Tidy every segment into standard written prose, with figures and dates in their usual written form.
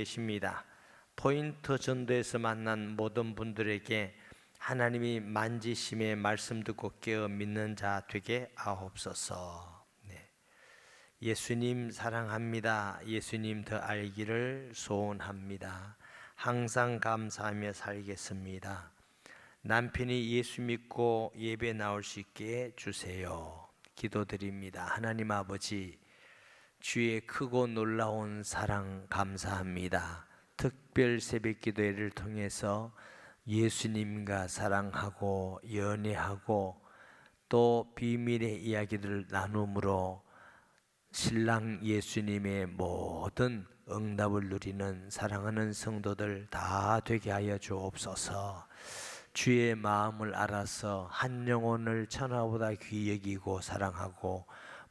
계십니다. 포인트 전도에서 만난 모든 분들에게 하나님이 만지심의 말씀 듣고 깨어 믿는 자 되게 하옵소서. 예수님 사랑합니다. 예수님 더 알기를 소원합니다. 항상 감사하며 살겠습니다. 남편이 예수 믿고 예배 나올 수 있게 해주세요. 기도드립니다. 하나님 아버지, 주의 크고 놀라운 사랑 감사합니다. 특별 새벽 기도회를 통해서 예수님과 사랑하고 연애하고 또 비밀의 이야기들을 나눔으로 신랑 예수님의 모든 응답을 누리는 사랑하는 성도들 다 되게 하여 주옵소서. 주의 마음을 알아서 한 영혼을 천하보다 귀히 여기고 사랑하고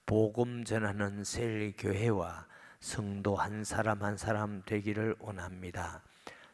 복음 전하는 셀교회와 성도 한 사람 한 사람 되기를 원합니다.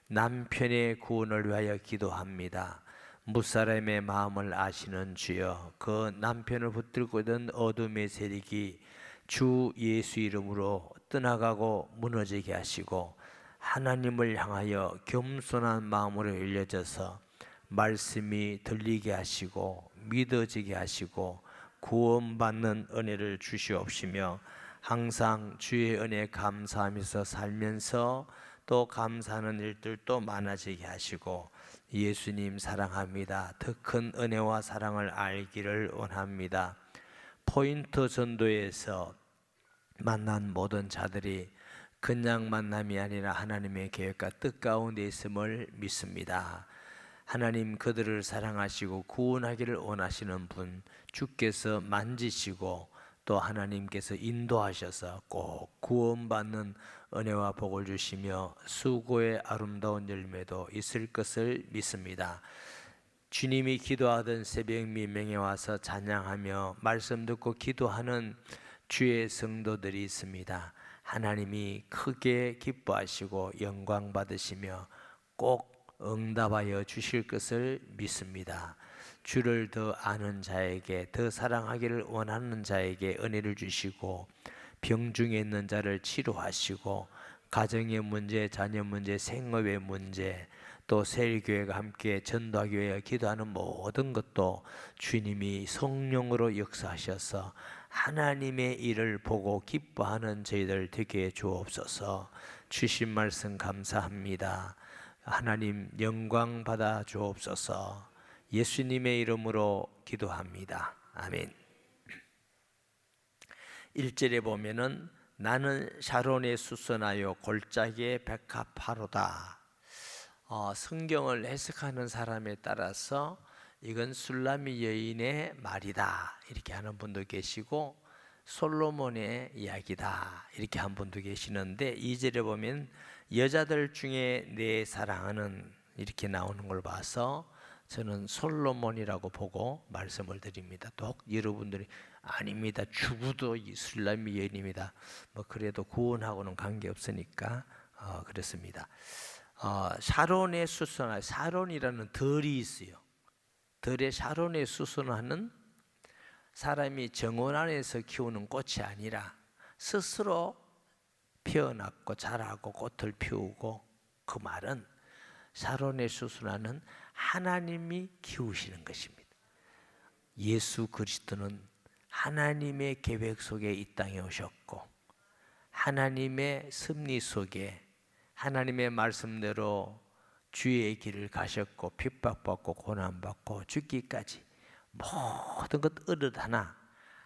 남편의 구원을 위하여 기도합니다. 무사람의 마음을 아시는 주여, 그 남편을 붙들고 있는 어둠의 세력이 주 예수 이름으로 떠나가고 무너지게 하시고 하나님을 향하여 겸손한 마음으로 열려져서 말씀이 들리게 하시고 믿어지게 하시고 구원받는 은혜를 주시옵시며 항상 주의 은혜에 감사하면서 살면서 또 감사하는 일들도 많아지게 하시고 예수님 사랑합니다. 더 큰 은혜와 사랑을 알기를 원합니다. 포인트 전도에서 만난 모든 자들이 그냥 만남이 아니라 하나님의 계획과 뜻 가운데 있음을 믿습니다. 하나님 그들을 사랑하시고 구원하기를 원하시는 분 주께서 만지시고 또 하나님께서 인도하셔서 꼭 구원받는 은혜와 복을 주시며 수고의 아름다운 열매도 있을 것을 믿습니다. 주님이 기도하던 새벽 미명에 와서 찬양하며 말씀 듣고 기도하는 주의 성도들이 있습니다. 하나님이 크게 기뻐하시고 영광 받으시며 꼭 응답하여 주실 것을 믿습니다. 주를 더 아는 자에게, 더 사랑하기를 원하는 자에게 은혜를 주시고 병중에 있는 자를 치료하시고 가정의 문제, 자녀 문제, 생업의 문제, 또 세일교회가 함께 전도하기 위해 기도하는 모든 것도 주님이 성령으로 역사하셔서 하나님의 일을 보고 기뻐하는 저희들 되게 주옵소서. 주신 말씀 감사합니다. 하나님 영광 받아 주옵소서. 예수님의 이름으로 기도합니다. 아멘. 1절에 보면은 나는 샤론에 수선하여 골짜기에 백합화로다. 성경을 해석하는 사람에 따라서 이건 술라미 여인의 말이다 이렇게 하는 분도 계시고 솔로몬의 이야기다 이렇게 한 분도 계시는데 2절에 보면 여자들 중에 내 사랑하는 이렇게 나오는 걸 봐서 저는 솔로몬이라고 보고 말씀을 드립니다. 또 여러분들이 아닙니다. 죽어도 이 술라미 여인입니다. 뭐 그래도 구원하고는 관계없으니까 그렇습니다. 샤론의 수선하, 샤론이라는 덜이 있어요. 덜에 샤론의 수선하는 사람이 정원 안에서 키우는 꽃이 아니라 스스로 피어났고 자라고 꽃을 피우고, 그 말은 샤론의 수선하는 하나님이 키우시는 것입니다. 예수 그리스도는 하나님의 계획 속에 이 땅에 오셨고 하나님의 섭리 속에 하나님의 말씀대로 주의 길을 가셨고 핍박받고 고난받고 죽기까지 모든 것 어느 하나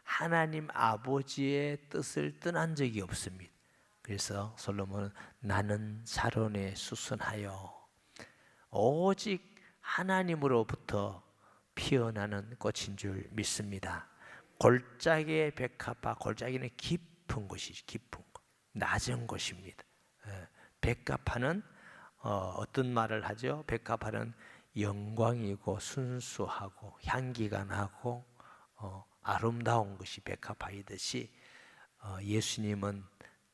하나님 아버지의 뜻을 떠난 적이 없습니다. 그래서 솔로몬은 나는 샤론에 수선하여 오직 하나님으로부터 피어나는 꽃인 줄 믿습니다. 골짜기의 백합화, 골짜기는 깊은 곳이죠. 깊은 곳, 낮은 곳입니다. 백합화는 어떤 말을 하죠? 백합화는 영광이고 순수하고 향기가 나고 아름다운 것이 백합화이듯이 예수님은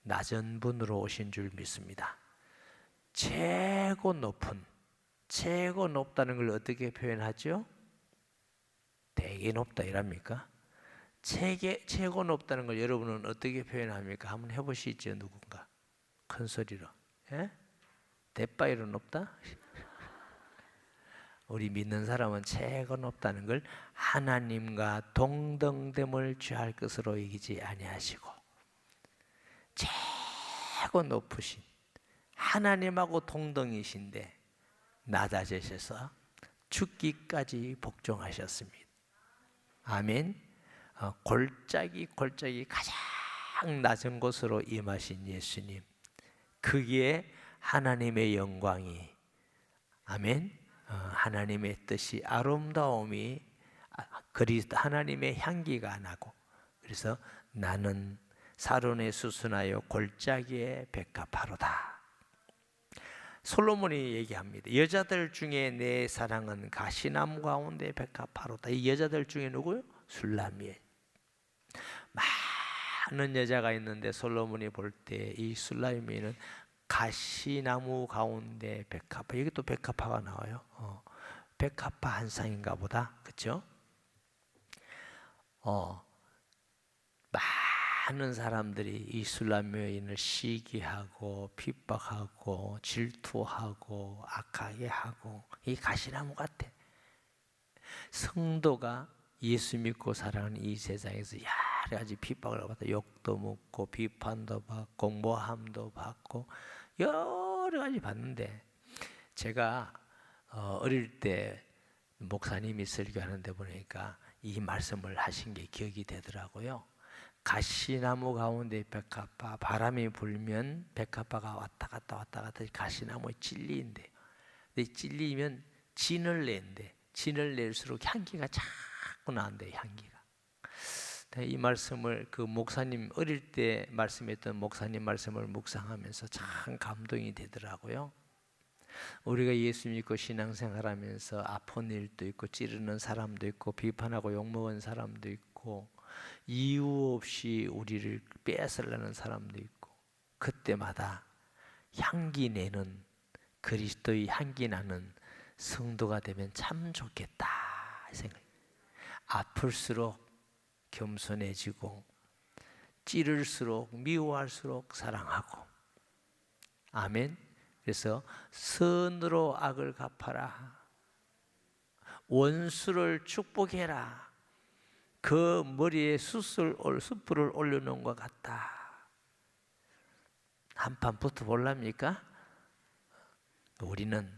낮은 분으로 오신 줄 믿습니다. 최고 높다는 걸 어떻게 표현하죠? 되게 높다 이랍니까? 최고 높다는 걸 여러분은 어떻게 표현합니까? 한번 해보시죠. 누군가 큰 소리로. 예? 대바이로 높다? 우리 믿는 사람은 최고 높다는 걸 하나님과 동등됨을 취할 것으로 여기지 아니하시고 최고 높으신 하나님하고 동등이신데 낮아지셔서 죽기까지 복종하셨습니다. 아멘. 골짜기 가장 낮은 곳으로 임하신 예수님, 거기에 하나님의 영광이, 아멘, 하나님의 뜻이, 아름다움이, 그리스도 하나님의 향기가 나고, 그래서 나는 사론에 수순하여 골짜기에 백합화로다. 솔로몬이 얘기합니다. 여자들 중에 내 사랑은 가시나무 가운데 백합화로다. 이 여자들 중에 누구요? 술람이에요. 많은 여자가 있는데 솔로몬이 볼 때 이 술람이는 가시나무 가운데 백합화. 여기 또 백합화가 나와요. 백합화 한 쌍인가 보다. 그렇죠? 많은 사람들이 이 술람 여인을 시기하고 핍박하고 질투하고 악하게 하고, 이 가시나무 같아. 성도가 예수 믿고 살아가는 이 세상에서 여러 가지 핍박을 받아 욕도 먹고 비판도 받고 모함도 받고 여러 가지 받는데, 제가 어릴 때 목사님이 설교하는데 보니까 이 말씀을 하신 게 기억이 되더라고요. 가시나무 가운데 백합화, 바람이 불면 백합화가 왔다 갔다 가시나무에 찔리는데, 찔리면 진을 낸대. 진을 낼수록 향기가 자꾸 나는데, 향기가. 이 말씀을 그 목사님 어릴 때 말씀했던 목사님 말씀을 묵상하면서 참 감동이 되더라고요. 우리가 예수 믿고 신앙생활하면서 아픈 일도 있고 찌르는 사람도 있고 비판하고 욕먹은 사람도 있고 이유 없이 우리를 빼앗으려는 사람도 있고, 그때마다 향기 내는, 그리스도의 향기 나는 성도가 되면 참 좋겠다 생각. 아플수록 겸손해지고 찌를수록 미워할수록 사랑하고. 아멘. 그래서 선으로 악을 갚아라, 원수를 축복해라, 그 머리에 숯불을 올려놓은 것 같다. 한판 붙어볼랍니까? 우리는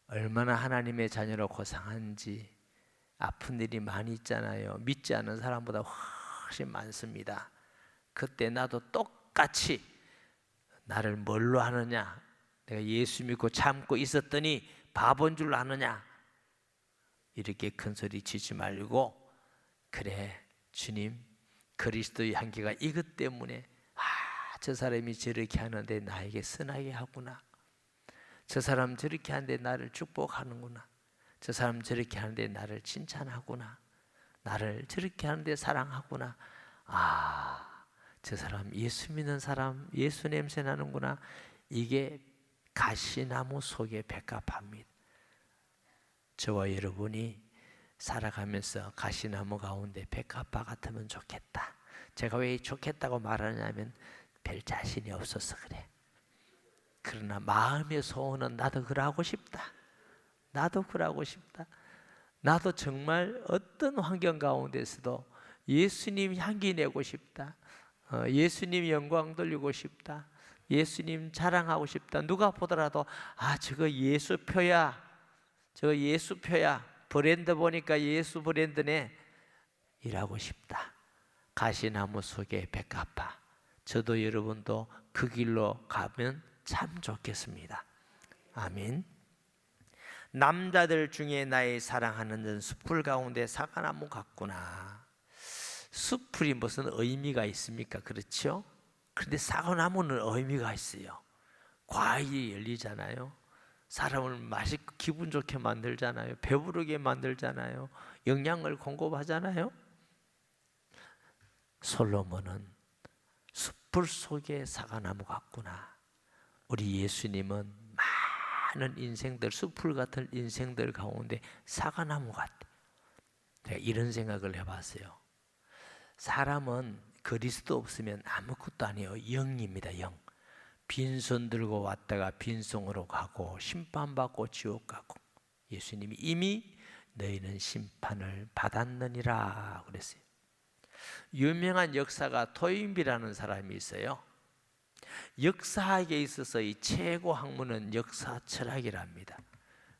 얼마나 하나님의 자녀로 고상한지, 아픈 일이 많이 있잖아요. 믿지 않는 사람보다 훨씬 많습니다. 그때 나도 똑같이 나를 뭘로 하느냐, 내가 예수 믿고 참고 있었더니 바본 줄 아느냐, 이렇게 큰 소리 치지 말고, 그래 주님, 그리스도의 향기가 이것 때문에 저 사람이 저렇게 하는데 나에게 선하게 하구나, 저 사람 저렇게 하는데 나를 축복하는구나, 저 사람 저렇게 하는데 나를 칭찬하구나, 나를 저렇게 하는데 사랑하구나, 저 사람 예수 믿는 사람 예수 냄새 나는구나. 이게 가시나무 속의 백합화입니다. 저와 여러분이 살아가면서 가시나무 가운데 백합화 같으면 좋겠다. 제가 왜 좋겠다고 말하냐면 별 자신이 없어서 그래. 그러나 마음의 소원은 나도 그러고 싶다. 나도 그러고 싶다. 나도 정말 어떤 환경 가운데서도 예수님 향기 내고 싶다. 예수님 영광 돌리고 싶다. 예수님 자랑하고 싶다. 누가 보더라도 저거 예수표야. 저거 예수표야. 브랜드 보니까 예수 브랜드네. 일하고 싶다. 가시나무 속에 백합화. 저도 여러분도 그 길로 가면 참 좋겠습니다. 아멘. 남자들 중에 나의 사랑하는 전 숲풀 가운데 사과나무 같구나. 숲풀이 무슨 의미가 있습니까? 그렇죠? 그런데 사과나무는 의미가 있어요. 과일이 열리잖아요. 사람을 맛있고 기분 좋게 만들잖아요. 배부르게 만들잖아요. 영양을 공급하잖아요. 솔로몬은 숲풀 속에 사과나무 같구나. 우리 예수님은 많은 인생들, 숲풀 같은 인생들 가운데 사과나무 같아. 제가 이런 생각을 해봤어요. 사람은 그리스도 없으면 아무것도 아니에요. 영입니다. 영. 빈손 들고 왔다가 빈손으로 가고 심판받고 지옥 가고, 예수님이 이미 너희는 심판을 받았느니라 그랬어요. 유명한 역사가 토인비라는 사람이 있어요. 역사학에 있어서 이 최고 학문은 역사 철학이랍니다.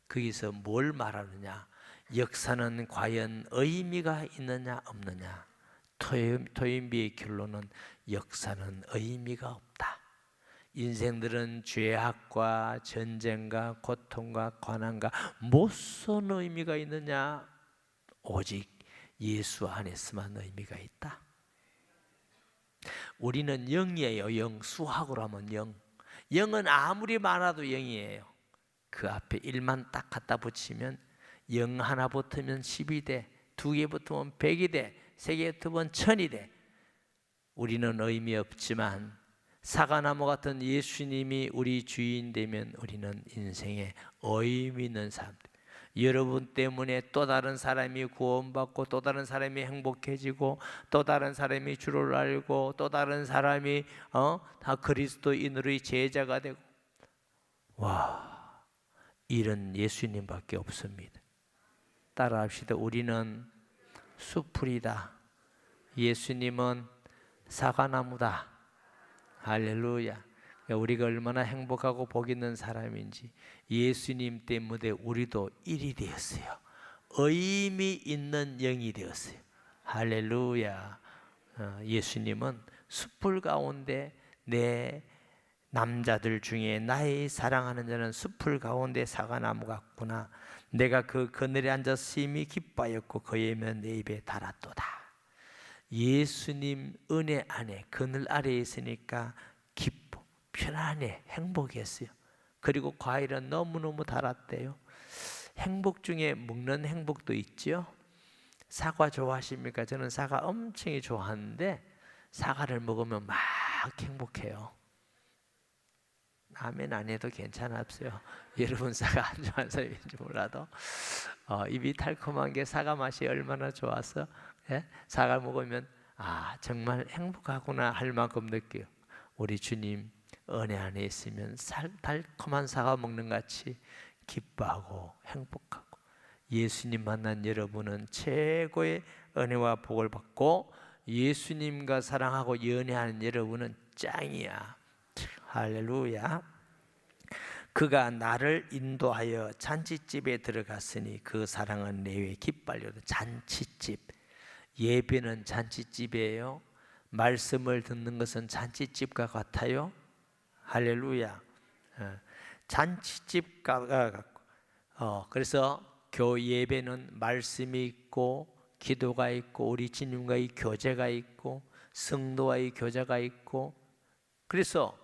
거기서 뭘 말하느냐, 역사는 과연 의미가 있느냐 없느냐. 토인비의 결론은 역사는 의미가 없다. 인생들은 죄악과 전쟁과 고통과 고난과 무슨 의미가 있느냐, 오직 예수 안에서만 의미가 있다. 우리는 영이에요. 영. 수학으로 하면 영. 영은 아무리 많아도 영이에요. 그 앞에 1만 딱 갖다 붙이면, 영 하나 붙으면 10이 돼, 2개 붙으면 100이 돼, 3개 붙으면 1000이 돼. 우리는 의미 없지만 사과나무 같은 예수님이 우리 주인 되면 우리는 인생에 의미 있는 사람들. 여러분 때문에 또 다른 사람이 구원받고, 또 다른 사람이 행복해지고, 또 다른 사람이 주를 알고, 또 다른 사람이 다 그리스도인으로의 제자가 되고. 와, 이런 예수님밖에 없습니다. 따라합시다. 우리는 숲풀이다. 예수님은 사과나무다. 할렐루야. 우리가 얼마나 행복하고 복 있는 사람인지, 예수님 때문에 우리도 일이 되었어요. 의미 있는 영이 되었어요. 할렐루야. 예수님은 숲풀 가운데, 내 남자들 중에 나의 사랑하는 자는 숲풀 가운데 사과나무 같구나. 내가 그 그늘에 앉아 심히 기뻐하였고 그의 면 내 입에 달았도다. 예수님 은혜 안에, 그늘 아래에 있으니까 기뻐, 편안해, 행복했어요. 그리고 과일은 너무너무 달았대요. 행복 중에 먹는 행복도 있죠. 사과 좋아하십니까? 저는 사과 엄청 좋아하는데 사과를 먹으면 막 행복해요. 아멘 안 해도 괜찮았어요. 여러분 사과 안 좋아하는 사람인지 몰라도 입이 달콤한 게 사과 맛이 얼마나 좋아서, 예? 사과 먹으면 정말 행복하구나 할 만큼 느껴요. 우리 주님 은혜 안에 있으면 달콤한 사과 먹는 같이 기뻐하고 행복하고, 예수님 만난 여러분은 최고의 은혜와 복을 받고, 예수님과 사랑하고 연애하는 여러분은 짱이야. 할렐루야. 그가 나를 인도하여 잔치집에 들어갔으니 그 사랑은 내외 기빨려도. 잔치집, 예배는 잔치집이에요. 말씀을 듣는 것은 잔치집과 같아요. 할렐루야. 잔치집과 같고, 그래서 예배는 말씀이 있고 기도가 있고 우리 주님과의 교제가 있고 성도와의 교제가 있고, 그래서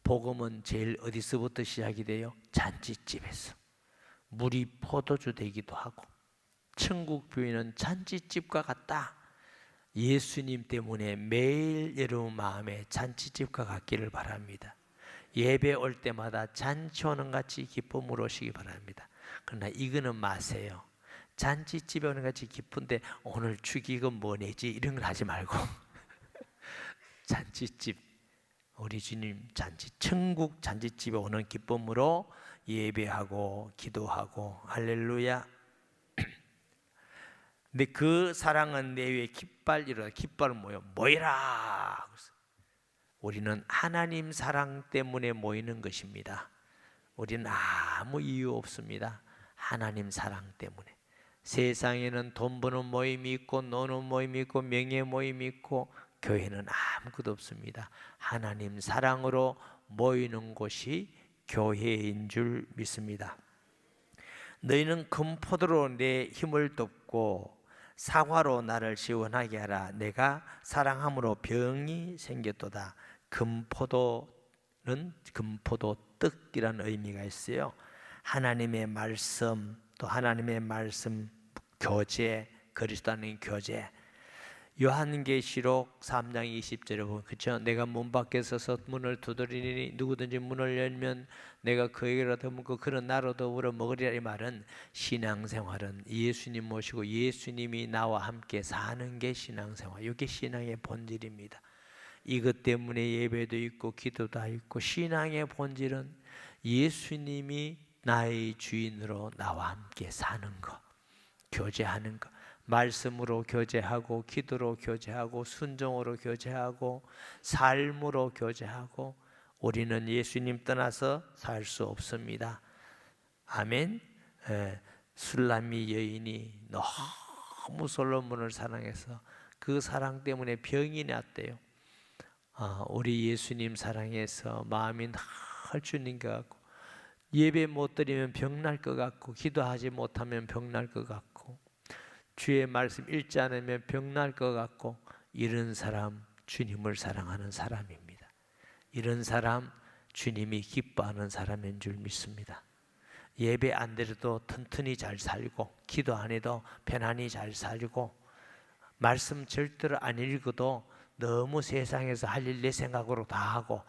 복음은 제일 어디서부터 시작이 돼요? 잔치집에서. 물이 포도주 되기도 하고, 천국 교회는 잔치집과 같다. 예수님 때문에 매일 여러분 마음에 잔치집과 같기를 바랍니다. 예배 올 때마다 잔치 오는 같이 기쁨으로 오시기 바랍니다. 그러나 이거는 마세요. 잔치집에 오는 같이 기쁜데 오늘 축의금 뭐 내지 이런 걸 하지 말고 잔치집, 우리 주님 잔치, 천국 잔치집에 오는 기쁨으로 예배하고 기도하고. 할렐루야. 근데 그 사랑은 내 위에 깃발이라. 깃발은 뭐예요? 모이라. 우리는 하나님 사랑 때문에 모이는 것입니다. 우리는 아무 이유 없습니다. 하나님 사랑 때문에. 세상에는 돈 버는 모임이 있고 노는 모임이 있고 명예 모임이 있고, 교회는 아무것도 없습니다. 하나님 사랑으로 모이는 곳이 교회인 줄 믿습니다. 너희는 금포도로 내 힘을 돕고 사과로 나를 시원하게 하라. 내가 사랑함으로 병이 생겼도다. 금포도는 금포도 떡이라는 의미가 있어요. 하나님의 말씀, 또 하나님의 말씀 교제, 그리스도 안의 교제. 요한계시록 3장 20절에 보면, 그렇죠? 내가 문 밖에 서서 문을 두드리니 누구든지 문을 열면 내가 그에게로 더묻고 그는 나로 더불어 먹으리라. 이 말은 신앙생활은 예수님 모시고 예수님이 나와 함께 사는 게 신앙생활, 이게 신앙의 본질입니다. 이것 때문에 예배도 있고 기도도 있고, 신앙의 본질은 예수님이 나의 주인으로 나와 함께 사는 것, 교제하는 것, 말씀으로 교제하고, 기도로 교제하고, 순종으로 교제하고, 삶으로 교제하고. 우리는 예수님 떠나서 살 수 없습니다. 아멘. 술람미 여인이 너무 솔로몬을 사랑해서 그 사랑 때문에 병이 났대요. 우리 예수님 사랑해서 마음이 늘 주님 것 같고, 예배 못 드리면 병날 것 같고, 기도하지 못하면 병날 것 같고, 주의 말씀 읽지 않으면 병날 것 같고, 이런 사람 주님을 사랑하는 사람입니다. 이런 사람 주님이 기뻐하는 사람인 줄 믿습니다. 예배 안 드려도 튼튼히 잘 살고, 기도 안 해도 편안히 잘 살고, 말씀 절대로 안 읽어도 너무 세상에서 할 일 내 생각으로 다 하고,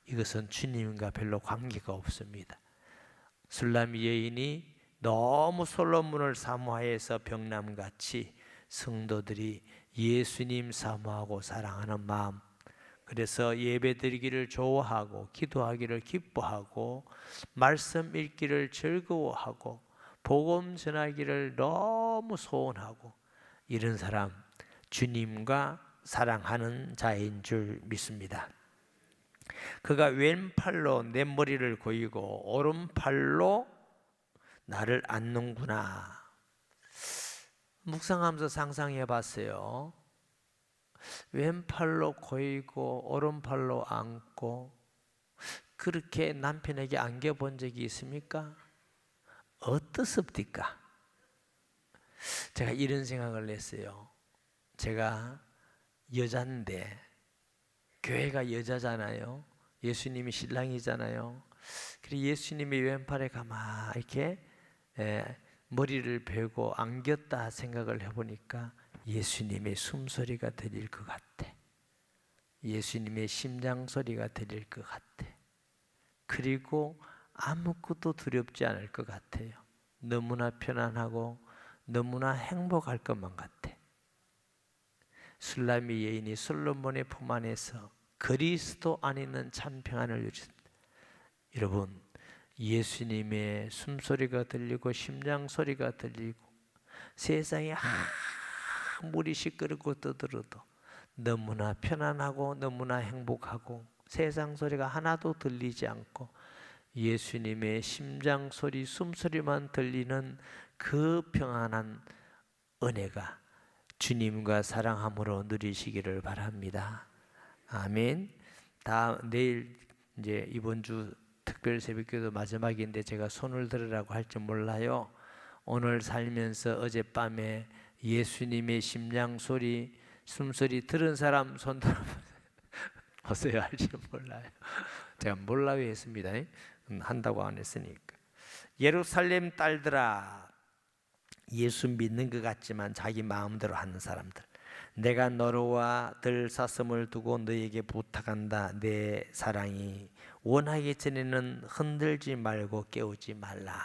이것은 주님과 별로 관계가 없습니다. 술람미 여인이 너무 솔로몬을 사모하여서 병남같이 성도들이 예수님 사모하고 사랑하는 마음, 그래서 예배 드리기를 좋아하고, 기도하기를 기뻐하고, 말씀 읽기를 즐거워하고, 복음 전하기를 너무 소원하고, 이런 사람 주님과 사랑하는 자인 줄 믿습니다. 그가 왼팔로 내 머리를 고이고 오른팔로 나를 안는구나. 묵상하면서 상상해 봤어요. 왼팔로 고이고 오른팔로 안고, 그렇게 남편에게 안겨본 적이 있습니까? 어떻습니까? 제가 이런 생각을 했어요. 제가 여잔데, 교회가 여자잖아요. 예수님이 신랑이잖아요. 그래서 예수님이 왼팔에 가만 이렇게 머리를 베고 안겼다 생각을 해보니까 예수님의 숨소리가 들릴 것 같아. 예수님의 심장소리가 들릴 것 같아. 그리고 아무것도 두렵지 않을 것 같아요. 너무나 편안하고 너무나 행복할 것만 같아. 술람미 여인이 솔로몬의 품 안에서 그리스도 안에 있는 참 평안을 누렸습니다. 여러분, 예수님의 숨소리가 들리고 심장소리가 들리고, 세상에 아무리 시끄럽고 떠들어도 너무나 편안하고 너무나 행복하고, 세상 소리가 하나도 들리지 않고 예수님의 심장소리, 숨소리만 들리는 그 평안한 은혜가 주님과 사랑함으로 누리시기를 바랍니다. 아멘. 내일 이제 이번 주 특별 새벽기도 마지막인데 제가 손을 들으라고 할지 몰라요. 오늘 살면서 어젯밤에 예수님의 심장소리, 숨소리 들은 사람 손 들어보세요. 어서요 할지 몰라요. 제가 몰라요 했습니다. 한다고 안 했으니까. 예루살렘 딸들아, 예수 믿는 것 같지만 자기 마음대로 하는 사람들, 내가 너로와 들사슴을 두고 너에게 부탁한다. 내 사랑이 원하기 전에는 흔들지 말고 깨우지 말라.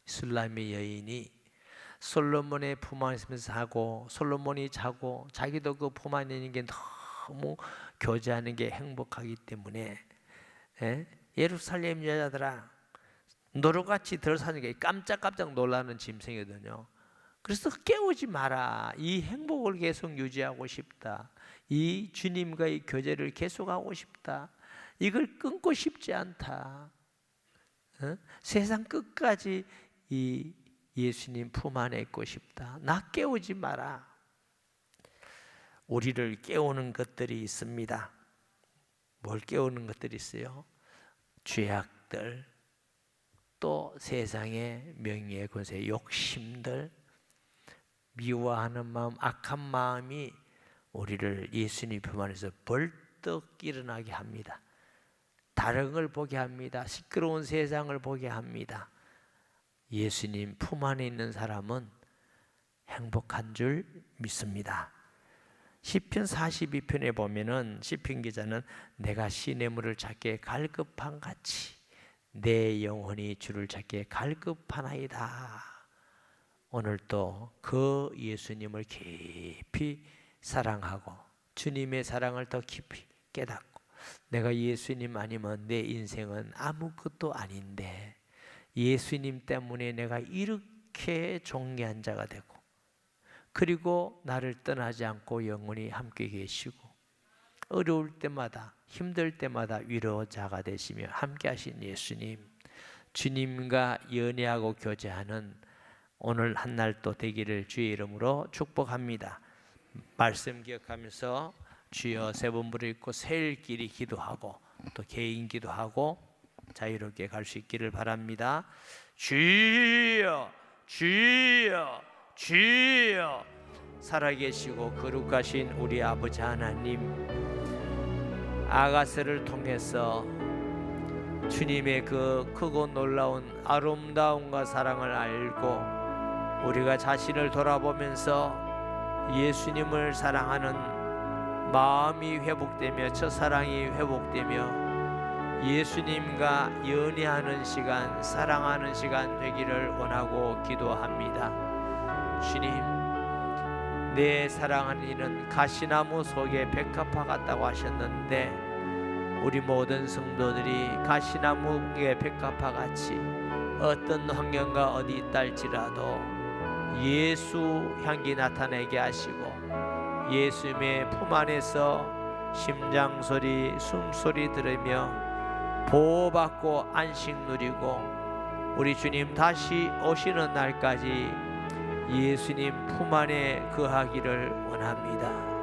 술람미 여인이 솔로몬의 품 안에서 자고, 솔로몬이 자고 자기도 그 품 안에 있는 게 너무 교제하는 게 행복하기 때문에, 예루살렘 여자들아, 너로같이 들사는 게 깜짝깜짝 놀라는 짐승이거든요. 그래서 깨우지 마라. 이 행복을 계속 유지하고 싶다. 이 주님과의 교제를 계속하고 싶다. 이걸 끊고 싶지 않다. 세상 끝까지 이 예수님 품 안에 있고 싶다. 나 깨우지 마라. 우리를 깨우는 것들이 있습니다. 뭘 깨우는 것들이 있어요? 죄악들, 또 세상의 명예의 권세, 욕심들, 미워하는 마음, 악한 마음이 우리를 예수님 품 안에서 벌떡 일어나게 합니다. 다른 걸 보게 합니다. 시끄러운 세상을 보게 합니다. 예수님 품 안에 있는 사람은 행복한 줄 믿습니다. 시편 42편에 보면은 시편 기자는 내가 시냇물을 찾기에 갈급한 같이 내 영혼이 주를 찾기에 갈급하나이다. 오늘도 그 예수님을 깊이 사랑하고 주님의 사랑을 더 깊이 깨닫고, 내가 예수님 아니면 내 인생은 아무것도 아닌데 예수님 때문에 내가 이렇게 존귀한 자가 되고, 그리고 나를 떠나지 않고 영원히 함께 계시고, 어려울 때마다 힘들 때마다 위로자가 되시며 함께 하신 예수님, 주님과 연애하고 교제하는 오늘 한날도 되기를 주의 이름으로 축복합니다. 말씀 기억하면서 주여 세 번 부르짖고 새일끼리 기도하고 또 개인 기도하고 자유롭게 갈 수 있기를 바랍니다. 주여 주여 주여. 살아계시고 거룩하신 우리 아버지 하나님, 아가서를 통해서 주님의 그 크고 놀라운 아름다움과 사랑을 알고 우리가 자신을 돌아보면서 예수님을 사랑하는 마음이 회복되며 첫사랑이 회복되며 예수님과 연애하는 시간, 사랑하는 시간 되기를 원하고 기도합니다. 주님, 내 사랑하는 이는 가시나무 속에 백합화 같다고 하셨는데, 우리 모든 성도들이 가시나무의 백합화 같이 어떤 환경과 어디 있다 할지라도 예수 향기 나타내게 하시고, 예수님의 품 안에서 심장소리, 숨소리 들으며 보호받고 안식 누리고 우리 주님 다시 오시는 날까지 예수님 품 안에 거하기를 원합니다.